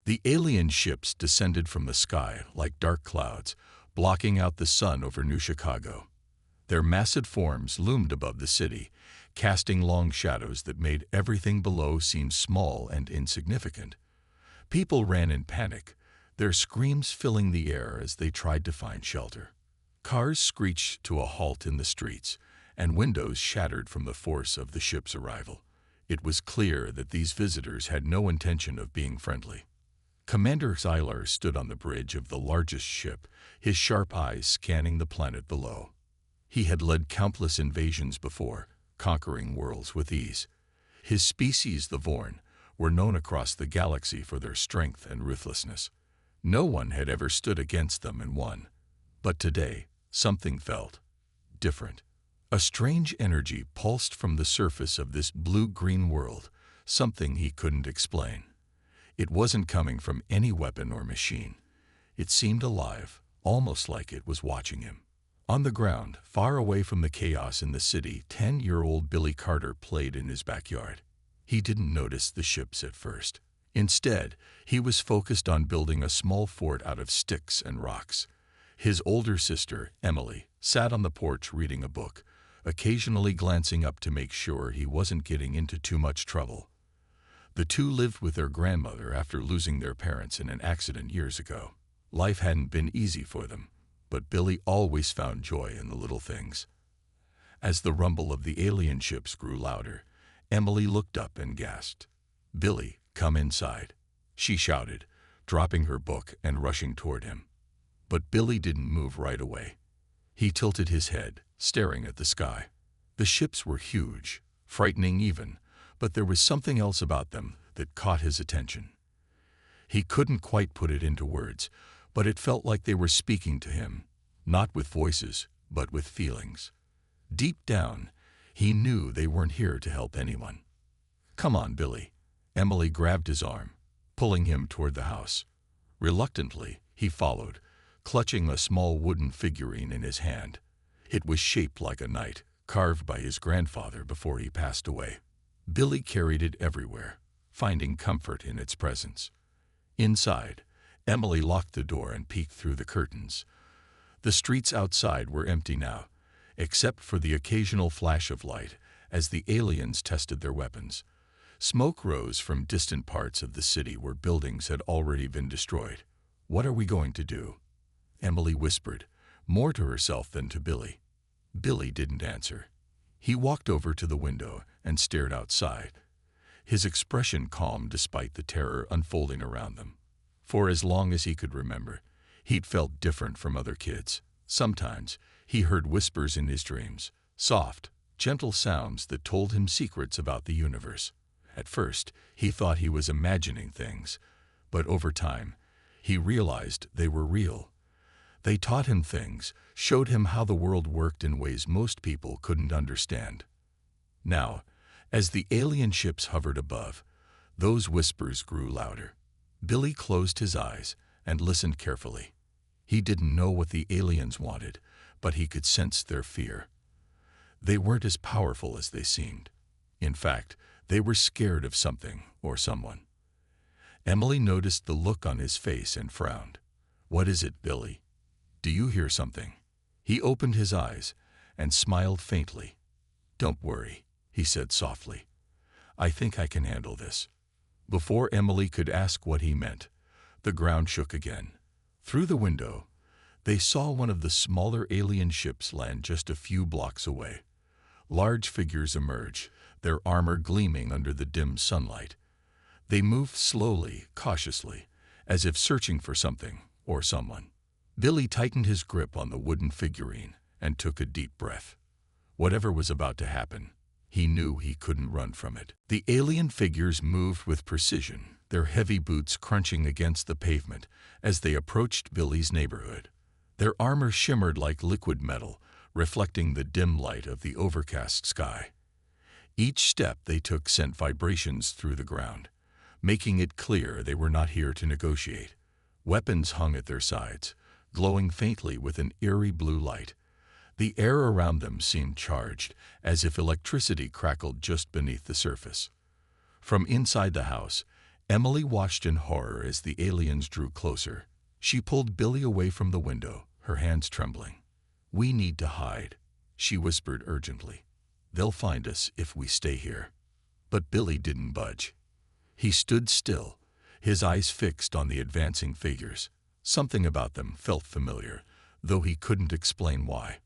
The alien ships descended from the sky like dark clouds, blocking out the sun over New Chicago. Their massive forms loomed above the city, casting long shadows that made everything below seem small and insignificant. People ran in panic, their screams filling the air as they tried to find shelter. Cars screeched to a halt in the streets, and windows shattered from the force of the ship's arrival. It was clear that these visitors had no intention of being friendly. Commander Xylar stood on the bridge of the largest ship, his sharp eyes scanning the planet below. He had led countless invasions before, conquering worlds with ease. His species, the Vorn, were known across the galaxy for their strength and ruthlessness. No one had ever stood against them and won. But today, something felt different. A strange energy pulsed from the surface of this blue-green world, something he couldn't explain. It wasn't coming from any weapon or machine. It seemed alive, almost like it was watching him. On the ground, far away from the chaos in the city, 10-year-old Billy Carter played in his backyard. He didn't notice the ships at first. Instead, he was focused on building a small fort out of sticks and rocks. His older sister, Emily, sat on the porch reading a book, occasionally glancing up to make sure he wasn't getting into too much trouble. The two lived with their grandmother after losing their parents in an accident years ago. Life hadn't been easy for them, but Billy always found joy in the little things. As the rumble of the alien ships grew louder, Emily looked up and gasped. "Billy, come inside," she shouted, dropping her book and rushing toward him. But Billy didn't move right away. He tilted his head, staring at the sky. The ships were huge, frightening even, but there was something else about them that caught his attention. He couldn't quite put it into words, but it felt like they were speaking to him, not with voices, but with feelings. Deep down, he knew they weren't here to help anyone. "Come on, Billy." Emily grabbed his arm, pulling him toward the house. Reluctantly, he followed, clutching a small wooden figurine in his hand. It was shaped like a knight, carved by his grandfather before he passed away. Billy carried it everywhere, finding comfort in its presence. Inside, Emily locked the door and peeked through the curtains. The streets outside were empty now, except for the occasional flash of light as the aliens tested their weapons. Smoke rose from distant parts of the city where buildings had already been destroyed. "What are we going to do?" Emily whispered, more to herself than to Billy. Billy didn't answer. He walked over to the window and stared outside, his expression calm despite the terror unfolding around them. For as long as he could remember, he'd felt different from other kids. Sometimes he heard whispers in his dreams, soft, gentle sounds that told him secrets about the universe. At first, he thought he was imagining things, but over time, he realized they were real. They taught him things, showed him how the world worked in ways most people couldn't understand. Now, as the alien ships hovered above, those whispers grew louder. Billy closed his eyes and listened carefully. He didn't know what the aliens wanted, but he could sense their fear. They weren't as powerful as they seemed. In fact, they were scared of something or someone. Emily noticed the look on his face and frowned. "What is it, Billy? Do you hear something?" He opened his eyes and smiled faintly. "Don't worry," he said softly. "I think I can handle this." Before Emily could ask what he meant, the ground shook again. Through the window, they saw one of the smaller alien ships land just a few blocks away. Large figures emerged, their armor gleaming under the dim sunlight. They moved slowly, cautiously, as if searching for something or someone. Billy tightened his grip on the wooden figurine and took a deep breath. Whatever was about to happen, he knew he couldn't run from it. The alien figures moved with precision, their heavy boots crunching against the pavement as they approached Billy's neighborhood. Their armor shimmered like liquid metal, reflecting the dim light of the overcast sky. Each step they took sent vibrations through the ground, making it clear they were not here to negotiate. Weapons hung at their sides, glowing faintly with an eerie blue light. The air around them seemed charged, as if electricity crackled just beneath the surface. From inside the house, Emily watched in horror as the aliens drew closer. She pulled Billy away from the window, her hands trembling. "We need to hide," she whispered urgently. "They'll find us if we stay here." But Billy didn't budge. He stood still, his eyes fixed on the advancing figures. Something about them felt familiar, though he couldn't explain why.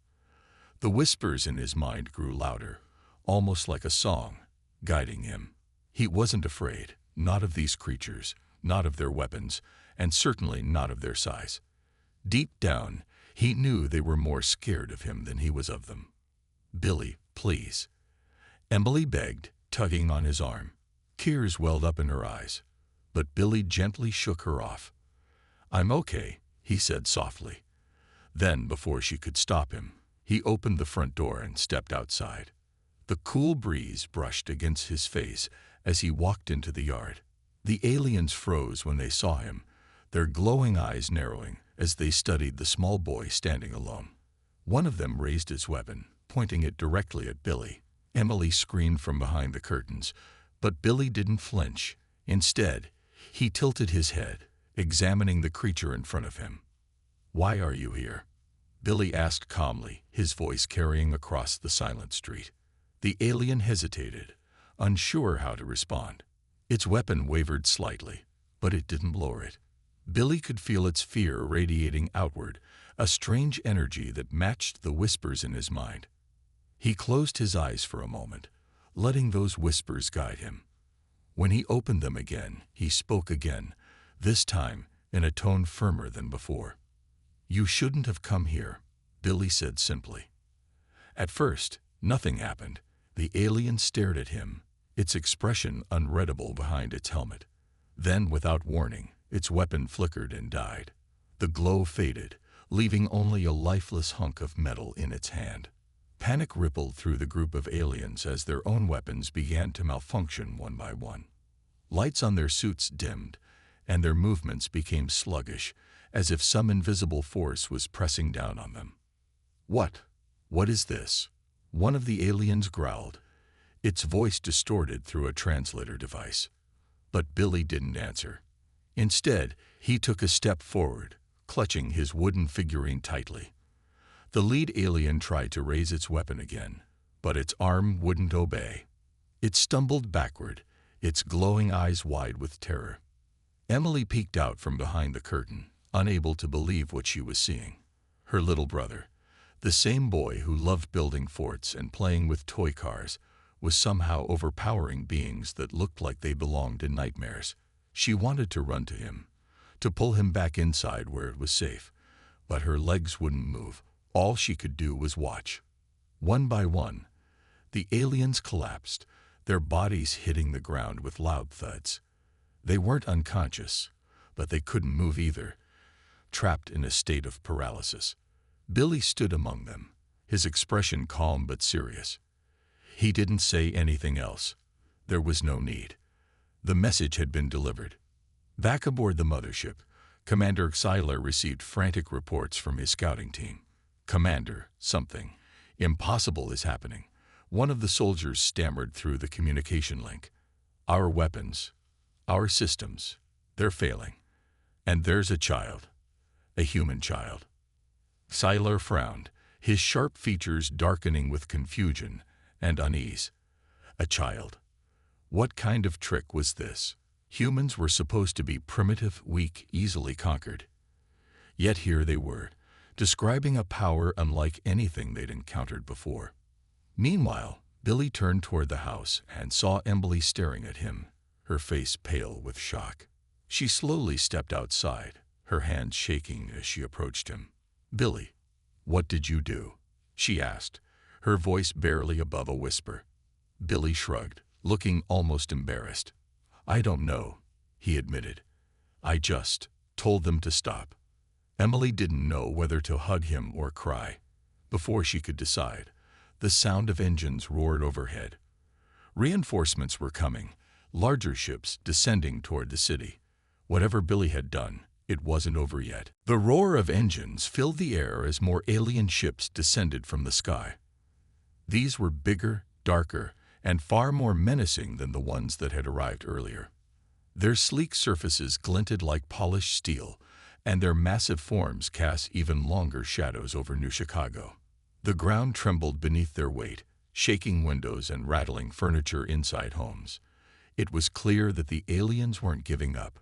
The whispers in his mind grew louder, almost like a song, guiding him. He wasn't afraid, not of these creatures, not of their weapons, and certainly not of their size. Deep down, he knew they were more scared of him than he was of them. "Billy, please," Emily begged, tugging on his arm. Tears welled up in her eyes, but Billy gently shook her off. "I'm okay," he said softly. Then, before she could stop him, he opened the front door and stepped outside. The cool breeze brushed against his face as he walked into the yard. The aliens froze when they saw him, their glowing eyes narrowing as they studied the small boy standing alone. One of them raised his weapon, pointing it directly at Billy. Emily screamed from behind the curtains, but Billy didn't flinch. Instead, he tilted his head, examining the creature in front of him. "Why are you here?" Billy asked calmly, his voice carrying across the silent street. The alien hesitated, unsure how to respond. Its weapon wavered slightly, but it didn't lower it. Billy could feel its fear radiating outward, a strange energy that matched the whispers in his mind. He closed his eyes for a moment, letting those whispers guide him. When he opened them again, he spoke again, this time in a tone firmer than before. "You shouldn't have come here," Billy said simply. At first, nothing happened. The alien stared at him, its expression unreadable behind its helmet. Then, without warning, its weapon flickered and died. The glow faded, leaving only a lifeless hunk of metal in its hand. Panic rippled through the group of aliens as their own weapons began to malfunction one by one. Lights on their suits dimmed, and their movements became sluggish, as if some invisible force was pressing down on them. What is this?" one of the aliens growled, its voice distorted through a translator device. But Billy didn't answer. Instead, he took a step forward, clutching his wooden figurine tightly. The lead alien tried to raise its weapon again, but its arm wouldn't obey. It stumbled backward, its glowing eyes wide with terror. Emily peeked out from behind the curtain, unable to believe what she was seeing. Her little brother, the same boy who loved building forts and playing with toy cars, was somehow overpowering beings that looked like they belonged in nightmares. She wanted to run to him, to pull him back inside where it was safe, but her legs wouldn't move. All she could do was watch. One by one, the aliens collapsed, their bodies hitting the ground with loud thuds. They weren't unconscious, but they couldn't move either, trapped in a state of paralysis. Billy stood among them, his expression calm but serious. He didn't say anything else. There was no need. The message had been delivered. Back aboard the mothership, Commander Xyler received frantic reports from his scouting team. "Commander, something impossible is happening," one of the soldiers stammered through the communication link. "Our weapons, our systems, they're failing. And there's a child, a human child." Xyler frowned, his sharp features darkening with confusion and unease. A child. What kind of trick was this? Humans were supposed to be primitive, weak, easily conquered. Yet here they were, describing a power unlike anything they'd encountered before. Meanwhile, Billy turned toward the house and saw Emily staring at him, her face pale with shock. She slowly stepped outside, her hands shaking as she approached him. "Billy, what did you do?" she asked, her voice barely above a whisper. Billy shrugged, looking almost embarrassed. "I don't know," he admitted. "I just told them to stop." Emily didn't know whether to hug him or cry. Before she could decide, the sound of engines roared overhead. Reinforcements were coming, larger ships descending toward the city. Whatever Billy had done, it wasn't over yet. The roar of engines filled the air as more alien ships descended from the sky. These were bigger, darker, and far more menacing than the ones that had arrived earlier. Their sleek surfaces glinted like polished steel, and their massive forms cast even longer shadows over New Chicago. The ground trembled beneath their weight, shaking windows and rattling furniture inside homes. It was clear that the aliens weren't giving up.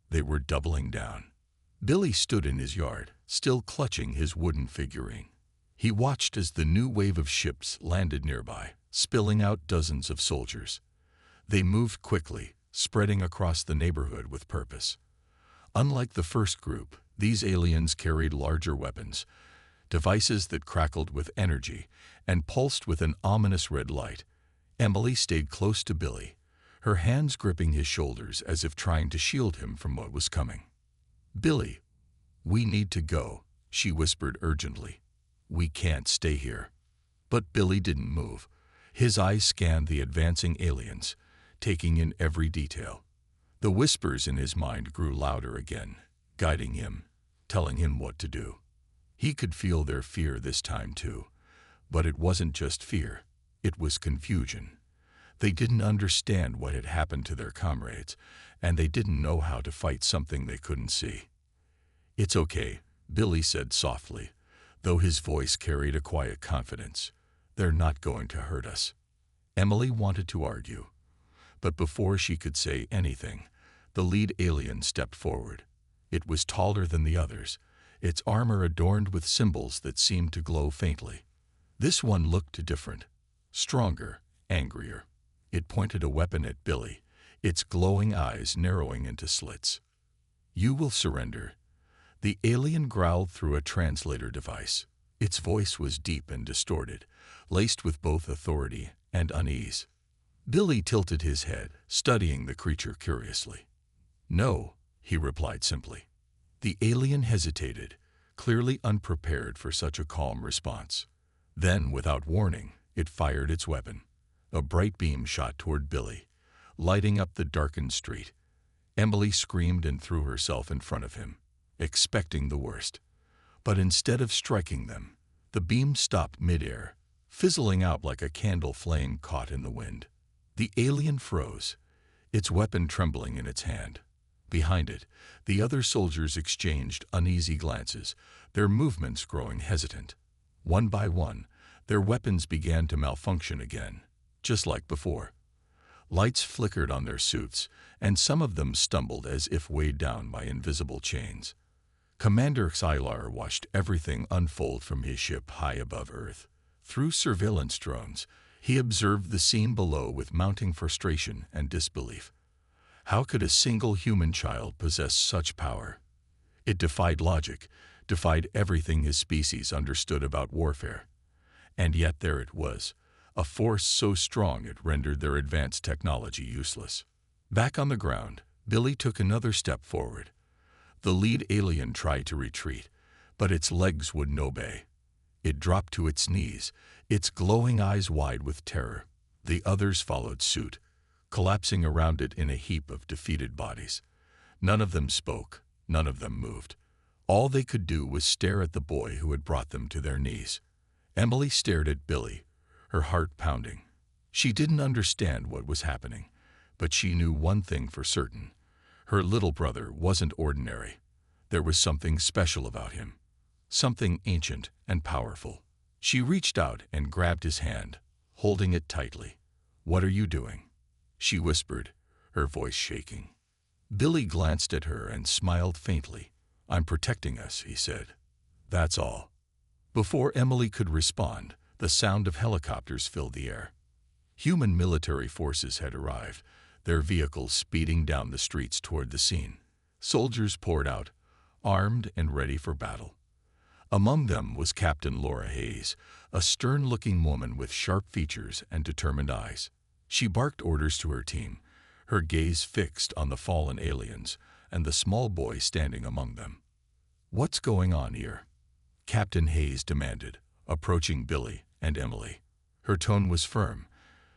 They were doubling down. Billy stood in his yard, still clutching his wooden figurine. He watched as the new wave of ships landed nearby, spilling out dozens of soldiers. They moved quickly, spreading across the neighborhood with purpose. Unlike the first group, these aliens carried larger weapons, devices that crackled with energy and pulsed with an ominous red light. Emily stayed close to Billy, her hands gripping his shoulders as if trying to shield him from what was coming. "Billy, we need to go," she whispered urgently. "We can't stay here." But Billy didn't move. His eyes scanned the advancing aliens, taking in every detail. The whispers in his mind grew louder again, guiding him, telling him what to do. He could feel their fear this time too, but it wasn't just fear, it was confusion. They didn't understand what had happened to their comrades, and they didn't know how to fight something they couldn't see. "It's okay," Billy said softly, though his voice carried a quiet confidence. "They're not going to hurt us." Emily wanted to argue, but before she could say anything, the lead alien stepped forward. It was taller than the others, its armor adorned with symbols that seemed to glow faintly. This one looked different, stronger, angrier. It pointed a weapon at Billy, its glowing eyes narrowing into slits. "You will surrender." The alien growled through a translator device. Its voice was deep and distorted, laced with both authority and unease. Billy tilted his head, studying the creature curiously. "No," he replied simply. The alien hesitated, clearly unprepared for such a calm response. Then, without warning, it fired its weapon. A bright beam shot toward Billy, lighting up the darkened street. Emily screamed and threw herself in front of him, expecting the worst. But instead of striking them, the beam stopped midair, fizzling out like a candle flame caught in the wind. The alien froze, its weapon trembling in its hand. Behind it, the other soldiers exchanged uneasy glances, their movements growing hesitant. One by one, their weapons began to malfunction again, just like before. Lights flickered on their suits, and some of them stumbled as if weighed down by invisible chains. Commander Xylar watched everything unfold from his ship high above Earth. Through surveillance drones, he observed the scene below with mounting frustration and disbelief. How could a single human child possess such power? It defied logic, defied everything his species understood about warfare. And yet there it was, a force so strong it rendered their advanced technology useless. Back on the ground, Billy took another step forward. The lead alien tried to retreat, but its legs wouldn't obey. It dropped to its knees, its glowing eyes wide with terror. The others followed suit, collapsing around it in a heap of defeated bodies. None of them spoke, none of them moved. All they could do was stare at the boy who had brought them to their knees. Emily stared at Billy, her heart pounding. She didn't understand what was happening, but she knew one thing for certain. Her little brother wasn't ordinary. There was something special about him, something ancient and powerful. She reached out and grabbed his hand, holding it tightly. "What are you doing?" she whispered, her voice shaking. Billy glanced at her and smiled faintly. "I'm protecting us," he said. "That's all." Before Emily could respond, the sound of helicopters filled the air. Human military forces had arrived, their vehicles speeding down the streets toward the scene. Soldiers poured out, armed and ready for battle. Among them was Captain Laura Hayes, a stern-looking woman with sharp features and determined eyes. She barked orders to her team, her gaze fixed on the fallen aliens and the small boy standing among them. "What's going on here?" Captain Hayes demanded, approaching Billy and Emily. Her tone was firm,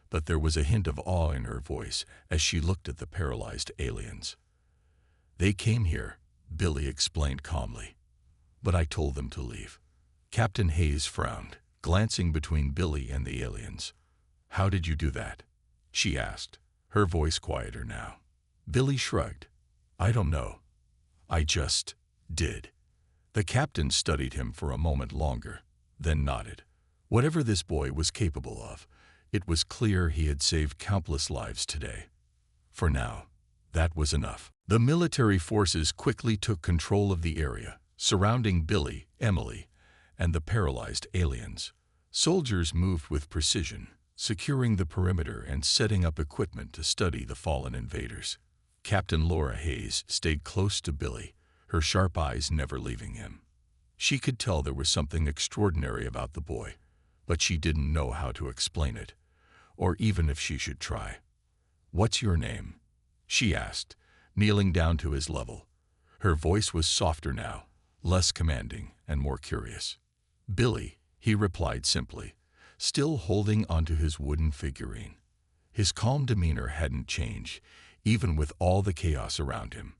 but there was a hint of awe in her voice as she looked at the paralyzed aliens. "They came here," Billy explained calmly, "but I told them to leave." Captain Hayes frowned, glancing between Billy and the aliens. "How did you do that?" she asked, her voice quieter now. Billy shrugged. I don't know. I just did. The captain studied him for a moment longer, then nodded. Whatever this boy was capable of, it was clear he had saved countless lives today. For now, that was enough. The military forces quickly took control of the area, surrounding Billy, Emily, and the paralyzed aliens. Soldiers moved with precision, securing the perimeter and setting up equipment to study the fallen invaders. Captain Laura Hayes stayed close to Billy, her sharp eyes never leaving him. She could tell there was something extraordinary about the boy, but she didn't know how to explain it, or even if she should try. "What's your name?" she asked, kneeling down to his level. Her voice was softer now, less commanding and more curious. "Billy," he replied simply, still holding onto his wooden figurine. His calm demeanor hadn't changed, even with all the chaos around him.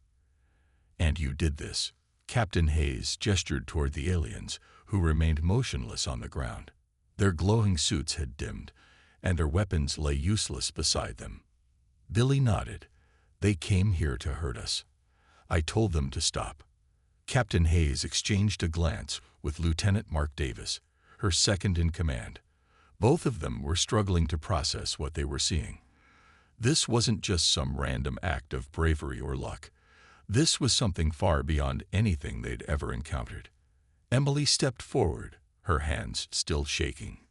"And you did this." Captain Hayes gestured toward the aliens, who remained motionless on the ground. Their glowing suits had dimmed, and their weapons lay useless beside them. Billy nodded. "They came here to hurt us. I told them to stop." Captain Hayes exchanged a glance with Lieutenant Mark Davis, her second in command. Both of them were struggling to process what they were seeing. This wasn't just some random act of bravery or luck. This was something far beyond anything they'd ever encountered. Emily stepped forward, her hands still shaking.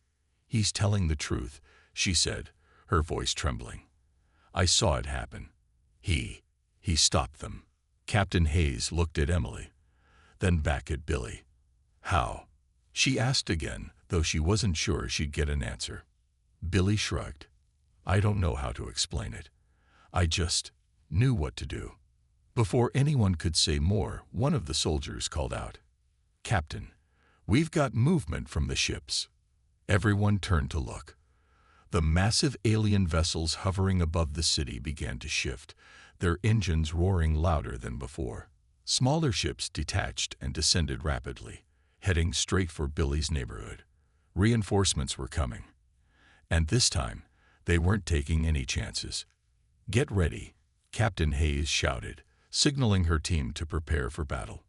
"He's telling the truth," she said, her voice trembling. "I saw it happen. He stopped them." Captain Hayes looked at Emily, then back at Billy. "How?" she asked again, though she wasn't sure she'd get an answer. Billy shrugged. "I don't know how to explain it. I just knew what to do." Before anyone could say more, one of the soldiers called out, "Captain, we've got movement from the ships." Everyone turned to look. The massive alien vessels hovering above the city began to shift, their engines roaring louder than before. Smaller ships detached and descended rapidly, heading straight for Billy's neighborhood. Reinforcements were coming. And this time, they weren't taking any chances. "Get ready," Captain Hayes shouted, signaling her team to prepare for battle.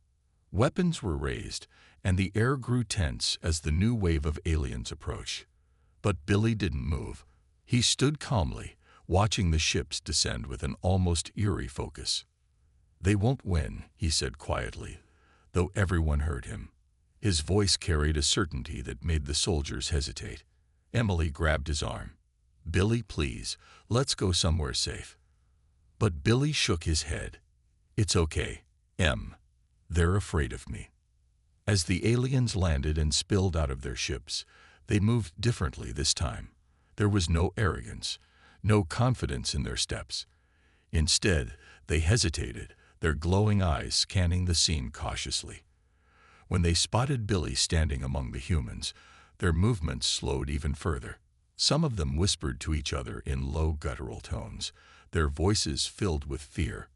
Weapons were raised, and the air grew tense as the new wave of aliens approached. But Billy didn't move. He stood calmly, watching the ships descend with an almost eerie focus. "They won't win," he said quietly, though everyone heard him. His voice carried a certainty that made the soldiers hesitate. Emily grabbed his arm. "Billy, please, let's go somewhere safe." But Billy shook his head. "It's okay, Em. They're afraid of me." As the aliens landed and spilled out of their ships, they moved differently this time. There was no arrogance, no confidence in their steps. Instead, they hesitated, their glowing eyes scanning the scene cautiously. When they spotted Billy standing among the humans, their movements slowed even further. Some of them whispered to each other in low guttural tones, their voices filled with fear.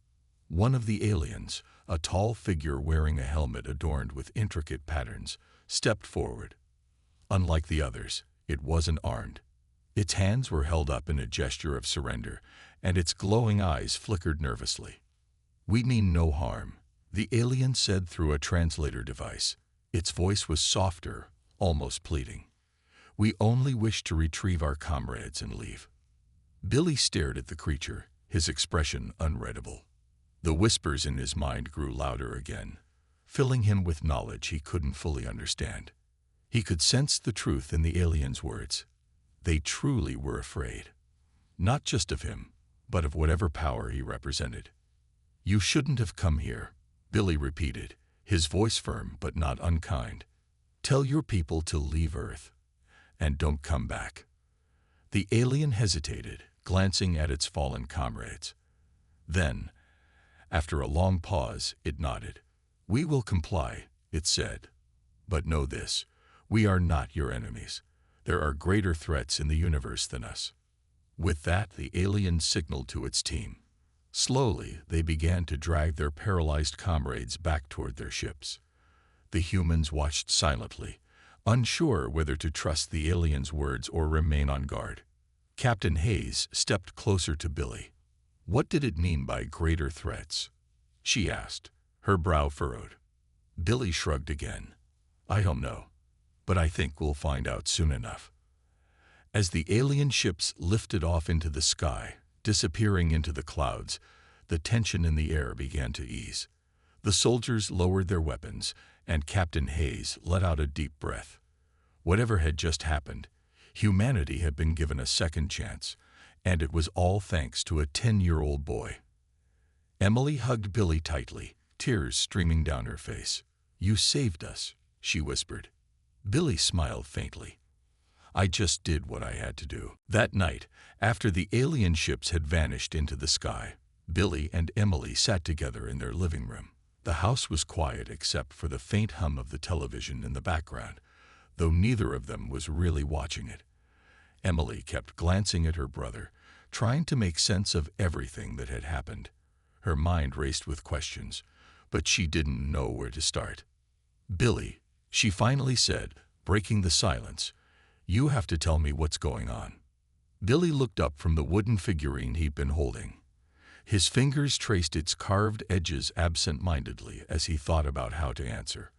One of the aliens, a tall figure wearing a helmet adorned with intricate patterns, stepped forward. Unlike the others, it wasn't armed. Its hands were held up in a gesture of surrender, and its glowing eyes flickered nervously. "We mean no harm," the alien said through a translator device. Its voice was softer, almost pleading. "We only wish to retrieve our comrades and leave." Billy stared at the creature, his expression unreadable. The whispers in his mind grew louder again, filling him with knowledge he couldn't fully understand. He could sense the truth in the alien's words. They truly were afraid. Not just of him, but of whatever power he represented. "You shouldn't have come here," Billy repeated, his voice firm but not unkind. "Tell your people to leave Earth, and don't come back." The alien hesitated, glancing at its fallen comrades. Then, after a long pause, it nodded. "We will comply," it said. "But know this, we are not your enemies. There are greater threats in the universe than us." With that, the alien signaled to its team. Slowly, they began to drag their paralyzed comrades back toward their ships. The humans watched silently, unsure whether to trust the alien's words or remain on guard. Captain Hayes stepped closer to Billy. What did it mean by greater threats? She asked, her brow furrowed. Billy shrugged again. I don't know, but I think we'll find out soon enough. As the alien ships lifted off into the sky, disappearing into the clouds, the tension in the air began to ease. The soldiers lowered their weapons, and Captain Hayes let out a deep breath. Whatever had just happened, humanity had been given a second chance, and it was all thanks to a 10-year-old boy. Emily hugged Billy tightly, tears streaming down her face. You saved us, she whispered. Billy smiled faintly. I just did what I had to do. That night, after the alien ships had vanished into the sky, Billy and Emily sat together in their living room. The house was quiet except for the faint hum of the television in the background, though neither of them was really watching it. Emily kept glancing at her brother, trying to make sense of everything that had happened. Her mind raced with questions, but she didn't know where to start. Billy, she finally said, breaking the silence, you have to tell me what's going on. Billy looked up from the wooden figurine he'd been holding. His fingers traced its carved edges absent-mindedly as he thought about how to answer.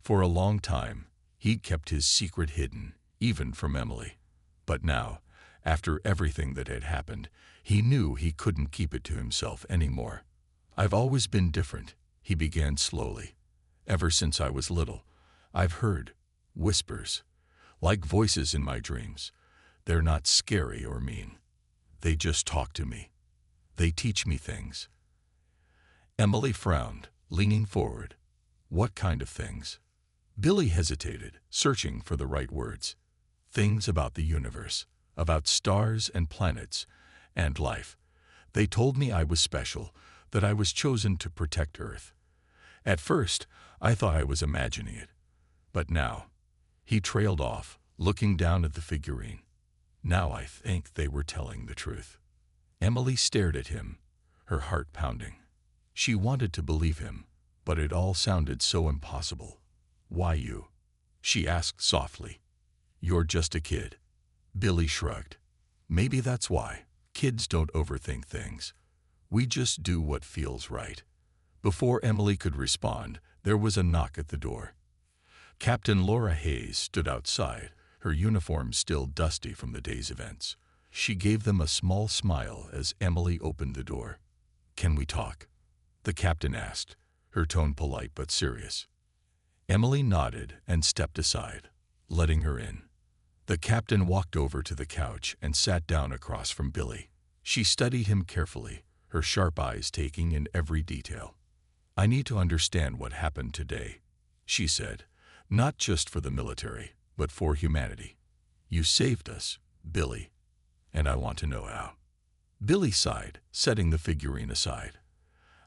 For a long time, he'd kept his secret hidden, even from Emily. But now, after everything that had happened, he knew he couldn't keep it to himself anymore. I've always been different, he began slowly. Ever since I was little, I've heard whispers, like voices in my dreams. They're not scary or mean. They just talk to me. They teach me things. Emily frowned, leaning forward. What kind of things? Billy hesitated, searching for the right words. Things about the universe, about stars and planets, and life. They told me I was special, that I was chosen to protect Earth. At first, I thought I was imagining it. But now, he trailed off, looking down at the figurine. Now I think they were telling the truth. Emily stared at him, her heart pounding. She wanted to believe him, but it all sounded so impossible. Why you? She asked softly. You're just a kid. Billy shrugged. Maybe that's why. Kids don't overthink things. We just do what feels right. Before Emily could respond, there was a knock at the door. Captain Laura Hayes stood outside, her uniform still dusty from the day's events. She gave them a small smile as Emily opened the door. Can we talk? The captain asked, her tone polite but serious. Emily nodded and stepped aside, letting her in. The captain walked over to the couch and sat down across from Billy. She studied him carefully, her sharp eyes taking in every detail. I need to understand what happened today, she said, not just for the military, but for humanity. You saved us, Billy, and I want to know how. Billy sighed, setting the figurine aside.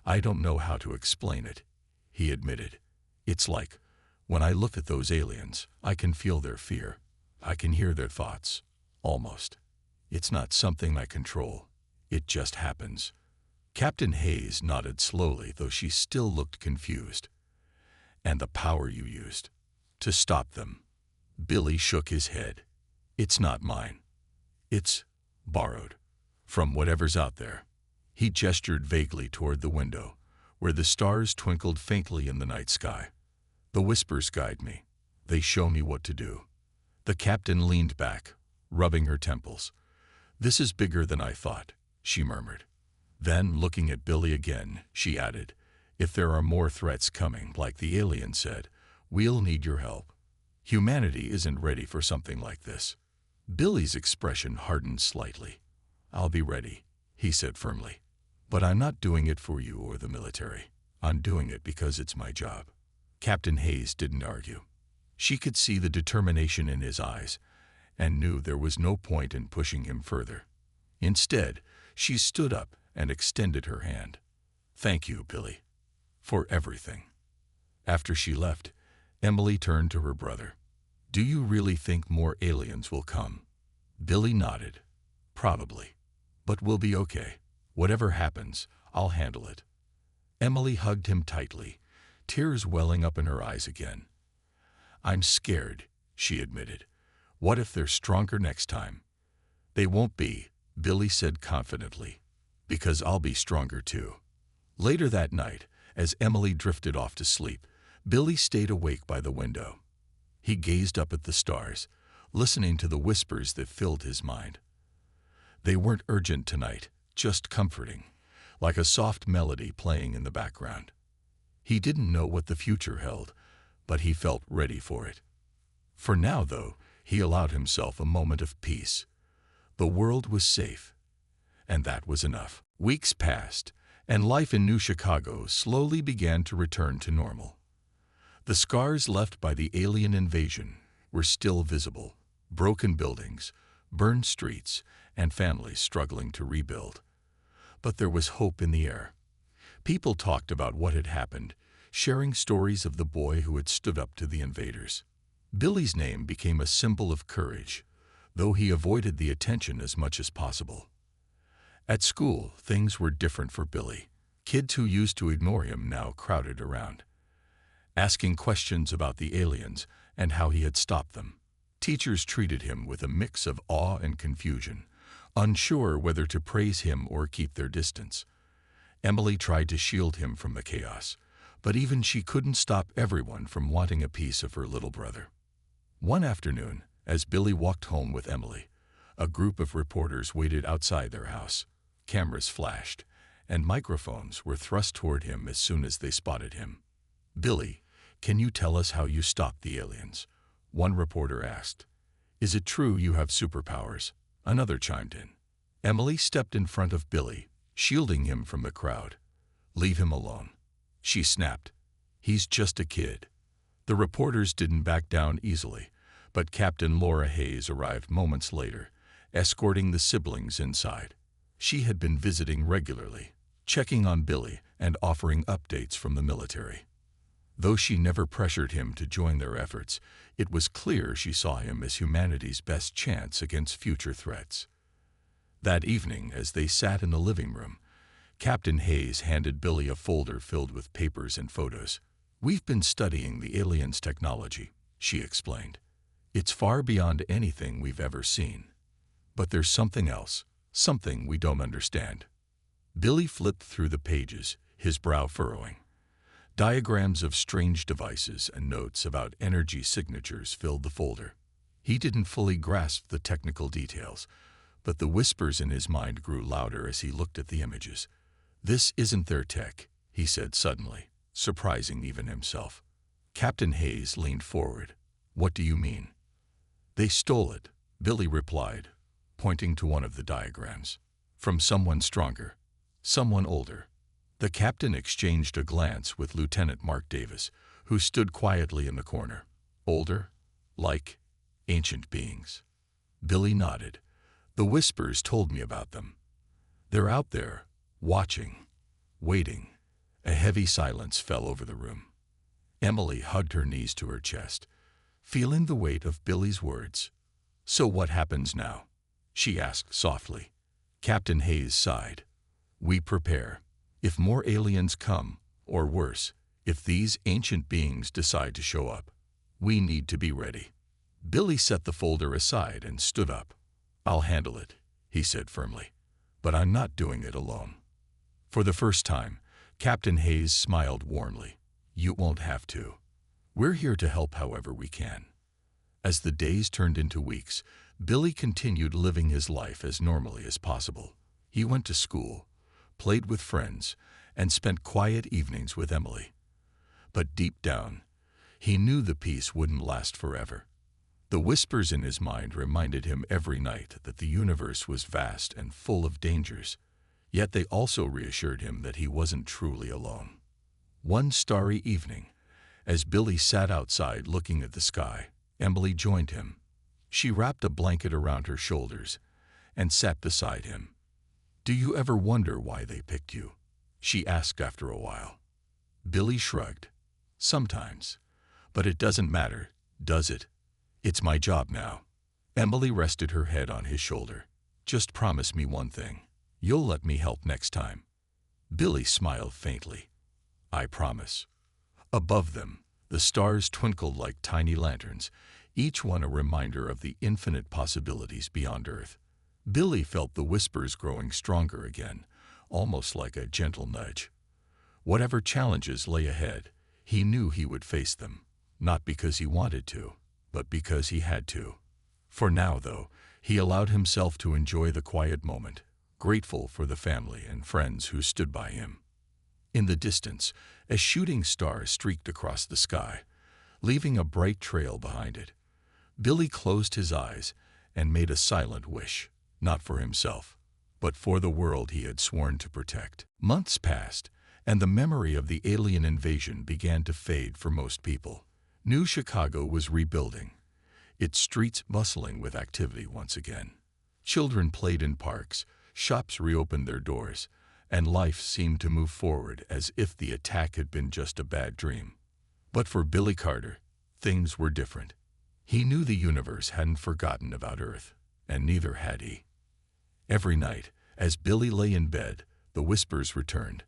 I don't know how to explain it, he admitted. It's like, when I look at those aliens, I can feel their fear. I can hear their thoughts, almost. It's not something I control. It just happens. Captain Hayes nodded slowly, though she still looked confused. And the power you used to stop them. Billy shook his head. It's not mine. It's borrowed from whatever's out there. He gestured vaguely toward the window, where the stars twinkled faintly in the night sky. The whispers guide me. They show me what to do. The captain leaned back, rubbing her temples. This is bigger than I thought, she murmured. Then, looking at Billy again, she added, if there are more threats coming, like the alien said, we'll need your help. Humanity isn't ready for something like this. Billy's expression hardened slightly. I'll be ready, he said firmly. But I'm not doing it for you or the military. I'm doing it because it's my job. Captain Hayes didn't argue. She could see the determination in his eyes and knew there was no point in pushing him further. Instead, she stood up and extended her hand. Thank you, Billy, for everything. After she left, Emily turned to her brother. Do you really think more aliens will come? Billy nodded. Probably. But we'll be okay. Whatever happens, I'll handle it. Emily hugged him tightly, tears welling up in her eyes again. I'm scared, she admitted. What if they're stronger next time? They won't be, Billy said confidently. Because I'll be stronger too. Later that night, as Emily drifted off to sleep, Billy stayed awake by the window. He gazed up at the stars, listening to the whispers that filled his mind. They weren't urgent tonight, just comforting, like a soft melody playing in the background. He didn't know what the future held, but he felt ready for it. For now, though, he allowed himself a moment of peace. The world was safe, and that was enough. Weeks passed, and life in New Chicago slowly began to return to normal. The scars left by the alien invasion were still visible: broken buildings, burned streets, and families struggling to rebuild. But there was hope in the air. People talked about what had happened, sharing stories of the boy who had stood up to the invaders. Billy's name became a symbol of courage, though he avoided the attention as much as possible. At school, things were different for Billy. Kids who used to ignore him now crowded around, asking questions about the aliens and how he had stopped them. Teachers treated him with a mix of awe and confusion, unsure whether to praise him or keep their distance. Emily tried to shield him from the chaos, but even she couldn't stop everyone from wanting a piece of her little brother. One afternoon, as Billy walked home with Emily, a group of reporters waited outside their house. Cameras flashed, and microphones were thrust toward him as soon as they spotted him. "Billy, can you tell us how you stopped the aliens?" one reporter asked. "Is it true you have superpowers?" Another chimed in. Emily stepped in front of Billy, shielding him from the crowd. "Leave him alone," she snapped. "He's just a kid." The reporters didn't back down easily, but Captain Laura Hayes arrived moments later, escorting the siblings inside. She had been visiting regularly, checking on Billy and offering updates from the military. Though she never pressured him to join their efforts, it was clear she saw him as humanity's best chance against future threats. That evening, as they sat in the living room, Captain Hayes handed Billy a folder filled with papers and photos. "We've been studying the aliens' technology," she explained. "It's far beyond anything we've ever seen. But there's something else, something we don't understand." Billy flipped through the pages, his brow furrowing. Diagrams of strange devices and notes about energy signatures filled the folder. He didn't fully grasp the technical details, but the whispers in his mind grew louder as he looked at the images. "This isn't their tech," he said suddenly, surprising even himself. Captain Hayes leaned forward. "What do you mean?" "They stole it," Billy replied, pointing to one of the diagrams. "From someone stronger, someone older." The captain exchanged a glance with Lieutenant Mark Davis, who stood quietly in the corner. "Older? Like ancient beings?" Billy nodded. "The whispers told me about them. They're out there, watching, waiting." A heavy silence fell over the room. Emily hugged her knees to her chest, feeling the weight of Billy's words. "So what happens now?" she asked softly. Captain Hayes sighed. "We prepare. If more aliens come, or worse, if these ancient beings decide to show up, we need to be ready." Billy set the folder aside and stood up. "I'll handle it," he said firmly, "but I'm not doing it alone." For the first time, Captain Hayes smiled warmly. "You won't have to. We're here to help however we can." As the days turned into weeks, Billy continued living his life as normally as possible. He went to school, played with friends, and spent quiet evenings with Emily. But deep down, he knew the peace wouldn't last forever. The whispers in his mind reminded him every night that the universe was vast and full of dangers, yet they also reassured him that he wasn't truly alone. One starry evening, as Billy sat outside looking at the sky, Emily joined him. She wrapped a blanket around her shoulders and sat beside him. "Do you ever wonder why they picked you?" she asked after a while. Billy shrugged. "Sometimes. But it doesn't matter, does it? It's my job now." Emily rested her head on his shoulder. "Just promise me one thing. You'll let me help next time." Billy smiled faintly. "I promise." Above them, the stars twinkled like tiny lanterns, each one a reminder of the infinite possibilities beyond Earth. Billy felt the whispers growing stronger again, almost like a gentle nudge. Whatever challenges lay ahead, he knew he would face them, not because he wanted to, but because he had to. For now, though, he allowed himself to enjoy the quiet moment, grateful for the family and friends who stood by him. In the distance, a shooting star streaked across the sky, leaving a bright trail behind it. Billy closed his eyes and made a silent wish, not for himself, but for the world he had sworn to protect. Months passed, and the memory of the alien invasion began to fade for most people. New Chicago was rebuilding, its streets bustling with activity once again. Children played in parks, shops reopened their doors, and life seemed to move forward as if the attack had been just a bad dream. But for Billy Carter, things were different. He knew the universe hadn't forgotten about Earth, and neither had he. Every night, as Billy lay in bed, the whispers returned.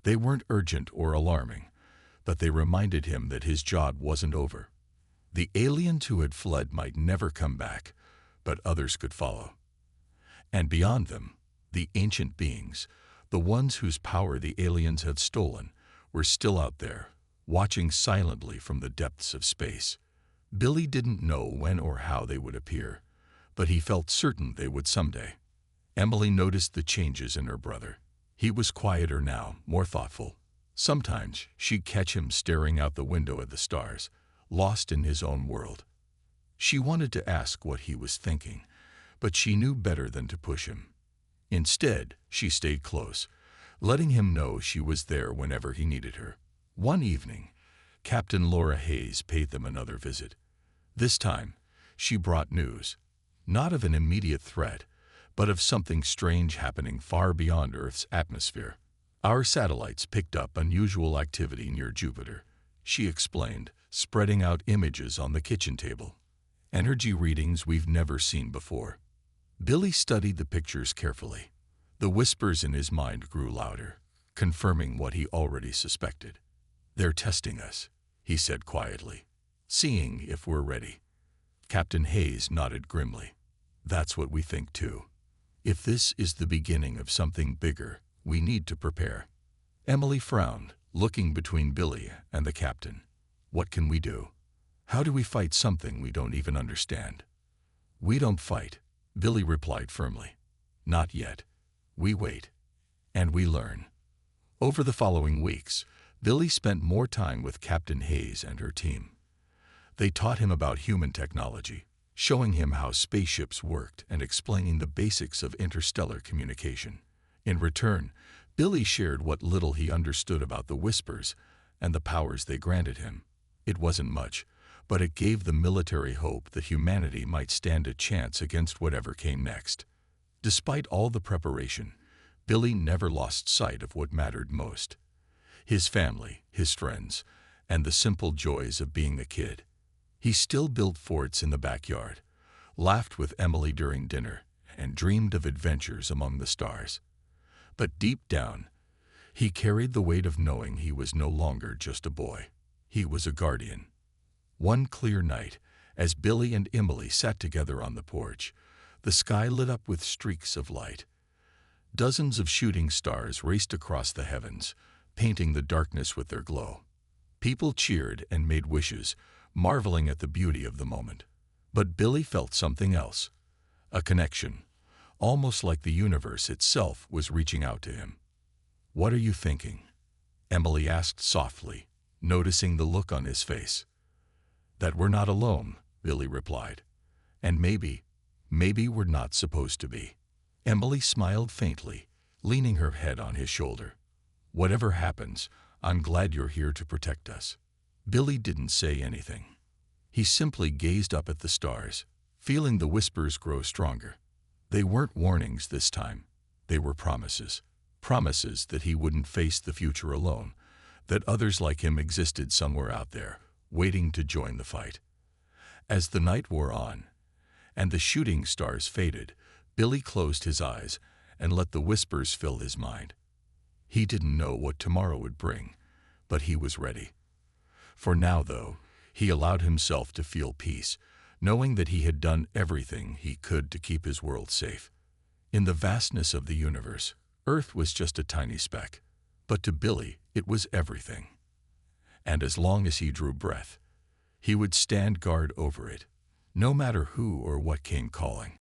They weren't urgent or alarming, but they reminded him that his job wasn't over. The aliens who had fled might never come back, but others could follow. And beyond them, the ancient beings, the ones whose power the aliens had stolen, were still out there, watching silently from the depths of space. Billy didn't know when or how they would appear, but he felt certain they would someday. Emily noticed the changes in her brother. He was quieter now, more thoughtful. Sometimes she'd catch him staring out the window at the stars, lost in his own world. She wanted to ask what he was thinking, but she knew better than to push him. Instead, she stayed close, letting him know she was there whenever he needed her. One evening, Captain Laura Hayes paid them another visit. This time, she brought news, not of an immediate threat, but of something strange happening far beyond Earth's atmosphere. Our satellites picked up unusual activity near Jupiter, she explained, spreading out images on the kitchen table. Energy readings we've never seen before. Billy studied the pictures carefully. The whispers in his mind grew louder, confirming what he already suspected. "They're testing us," he said quietly, "seeing if we're ready." Captain Hayes nodded grimly. "That's what we think too. If this is the beginning of something bigger, we need to prepare." Emily frowned, looking between Billy and the captain. "What can we do? How do we fight something we don't even understand?" "We don't fight," Billy replied firmly. "Not yet. We wait. And we learn." Over the following weeks, Billy spent more time with Captain Hayes and her team. They taught him about human technology, showing him how spaceships worked and explaining the basics of interstellar communication. In return, Billy shared what little he understood about the whispers and the powers they granted him. It wasn't much, but it gave the military hope that humanity might stand a chance against whatever came next. Despite all the preparation, Billy never lost sight of what mattered most: his family, his friends, and the simple joys of being a kid. He still built forts in the backyard, laughed with Emily during dinner, and dreamed of adventures among the stars. But deep down, he carried the weight of knowing he was no longer just a boy. He was a guardian. One clear night, as Billy and Emily sat together on the porch, the sky lit up with streaks of light. Dozens of shooting stars raced across the heavens, painting the darkness with their glow. People cheered and made wishes, marveling at the beauty of the moment. But Billy felt something else, a connection, almost like the universe itself was reaching out to him. "What are you thinking?" Emily asked softly, noticing the look on his face. "That we're not alone," Billy replied. "And maybe we're not supposed to be." Emily smiled faintly, leaning her head on his shoulder. "Whatever happens, I'm glad you're here to protect us." Billy didn't say anything. He simply gazed up at the stars, feeling the whispers grow stronger. They weren't warnings this time. They were promises. Promises that he wouldn't face the future alone, that others like him existed somewhere out there, waiting to join the fight. As the night wore on, and the shooting stars faded, Billy closed his eyes and let the whispers fill his mind. He didn't know what tomorrow would bring, but he was ready. For now, though, he allowed himself to feel peace, knowing that he had done everything he could to keep his world safe. In the vastness of the universe, Earth was just a tiny speck, but to Billy it was everything. And as long as he drew breath, he would stand guard over it, no matter who or what came calling.